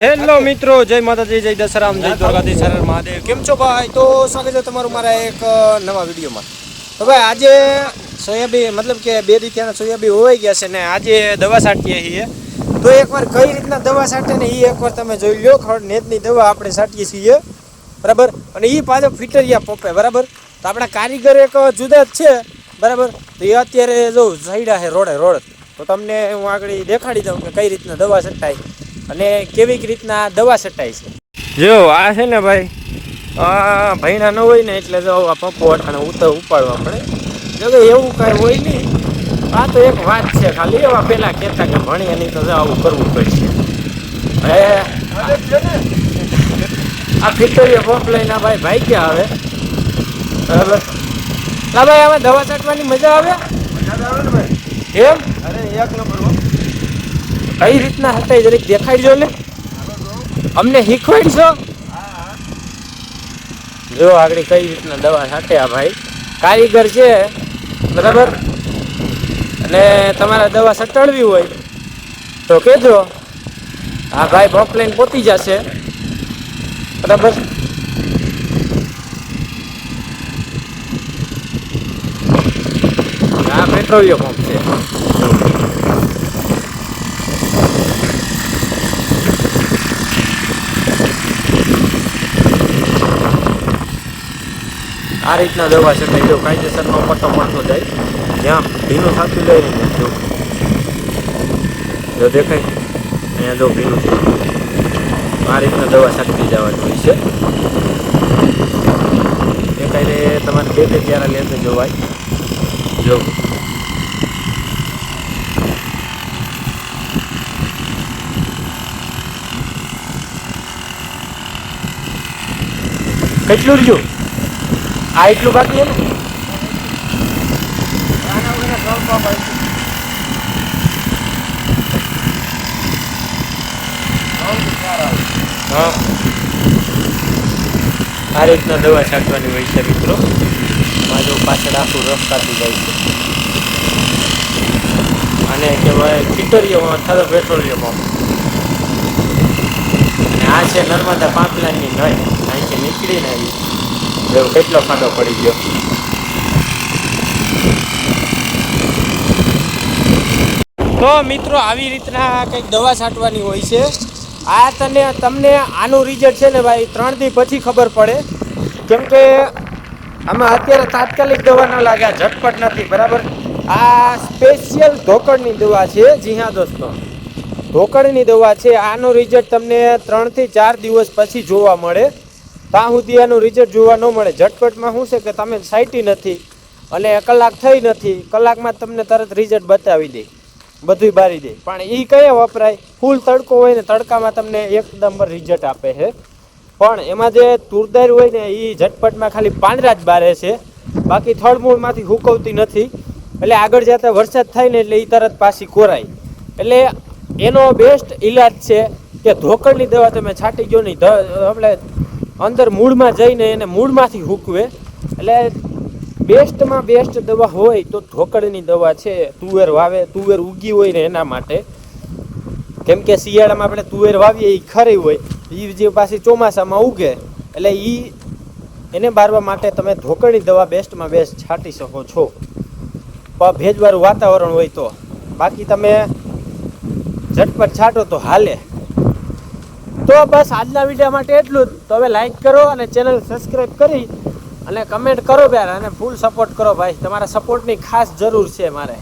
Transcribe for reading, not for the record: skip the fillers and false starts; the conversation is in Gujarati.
હેલો મિત્રો, જય માતાજી, જય દશરામ, જય દ્વારકાધીશ, હર હર મહાદેવ. કેમ છો ભાઈ? તો સ્વાગત છે તમારું મારા એક નવા વિડીયોમાં. તો ભાઈ આજે સોયાબીન મતલબ કે 2 દિવસના સોયાબીન હોઈ ગયા છે ને આજે દવા છાંટીએ છીએ. તો એકવાર કઈ રીતના દવા છાંટે ને એ એકવાર તમે જોઈ લો. ખડ નેતની દવા આપણે છાંટીએ છીએ, બરાબર. અને એ પાછો ફિટરિયા પોપે, બરાબર. તો આપણા કારીગર એક જુદા જ છે, બરાબર. તો એ અત્યારે જો ઝાડ્યા છે રોડ. તો તમને હું આગળ દેખાડી દઉં કે કઈ રીતના દવા છંટાય અને કેવી રીતના દવા છટાય છે. જો આ છે ને ભાઈ, ભૈણા ન હોય ને એટલે જો આ પપ્પો અટાણે ઉપાડવા પડે. જો કે એવું કાંઈ હોય નહીં, આ તો એક વાત છે ખાલી. એવા પહેલાં કહેતા કે ભણીએ નહીં તો આવું કરવું પડશે. હવે આ ફિટરીએ પંપ લઈને ભાઈ ગયા હવે, બરાબર. હા ભાઈ, હવે દવા છાંટવાની મજા આવે એમ? અરે એક નંબર. કઈ રીતના હટાય જરીક દેખાડજો ને, અમને શીખવાડશો. જો આગળ કઈ રીતના દવા છાંટે આ ભાઈ કારીગર છે, બરાબર. અને તમારે દવા છટાડવી હોય તો કહેજો. આ ભાઈ પંપ લઈને પહોંચી જશે, બરાબર. આ પેટ્રોલિયમ પંપ છે. આ રીતના દવા છટાઈ દો, કાયદેસરનો પટ્ટો મળતો જાય. જ્યાં ભીનું થતું લઈ ને જો દેખાય અહીંયા જો ભીનું થયું, આ રીતના દવા છાંટી જવાની હોય છે. એ કાંઈ તમારે બે ત્યારે લેતે જોવાય. જો કેટલું રહ્યું? આ એટલું બાકી ને? હા, આ રીતના દવા છાંટવાની હોય છે મિત્રો. મારો પાછળ આખું રફ કાપી જાય છે. અને કહેવાય ફિટરિયમ અથવા પેટ્રોલિયમ પંપ. અને આ છે નર્મદા પાઇપલાઇનની નળ, અહીંથી નીકળીને આવી. જો કેટલો ખાડો પડી ગયો. તો મિત્રો આવી રીતના કંઈક દવા છાંટવાની હોય છે. આ તમને આનું રિઝલ્ટ છે ને ભાઈ 3 દી પછી ખબર પડે. કેમ કે આમાં અત્યારે તાત્કાલિક દવા ન લાગે, ઝટપટ નથી, બરાબર. આ સ્પેશિયલ ધોકડની દવા છે. જી હા દોસ્તો, ધોકડની દવા છે. આનું રિઝલ્ટ તમને 3 થી 4 દિવસ પછી જોવા મળે. ત્યાં સુધી આનું રિઝલ્ટ જોવા ન મળે. ઝટપટમાં શું છે કે તમે છાંટી નથી અને કલાક થઈ નથી, કલાકમાં તમને તરત રિઝલ્ટ બતાવી દે, બધું બારી દે. પણ એ કયા વપરાય? ફૂલ તડકો હોય ને તડકામાં તમને એક નંબર રિઝલ્ટ આપે છે. પણ એમાં જે તુરદાર હોય ને એ ઝટપટમાં ખાલી પાંદડા જ બારે છે, બાકી થળમૂળમાંથી હુકવતી નથી. એટલે આગળ જતા વરસાદ થાય ને એટલે એ તરત પાછી કોરાય. એટલે એનો બેસ્ટ ઈલાજ છે કે ધોકડની દવા તમે છાંટી ગયો નહીં, આપણે અંદર મૂળમાં જઈને એને મૂળમાંથી હૂકવે. એટલે બેસ્ટમાં બેસ્ટ દવા હોય તો ધોકડની દવા છે. તુવેર વાવે, તુવેર ઉગી હોય ને એના માટે. કેમ કે શિયાળામાં આપણે તુવેર વાવીએ એ ખરી હોય, એ જે પાછી ચોમાસામાં ઉગે, એટલે એને બારવા માટે તમે ધોકડની દવા બેસ્ટમાં બેસ્ટ છાંટી શકો છો. ભેજવાળું વાતાવરણ હોય તો. બાકી તમે ઝટપટ છાંટો તો હાલે. તો બસ આજના વિડીયો માટે એટલું જ. તો હવે લાઈક કરો અને ચેનલ સબસ્ક્રાઈબ કરી અને કમેન્ટ કરો યાર, અને ફૂલ સપોર્ટ કરો ભાઈ. તમારા સપોર્ટની ખાસ જરૂર છે મારે.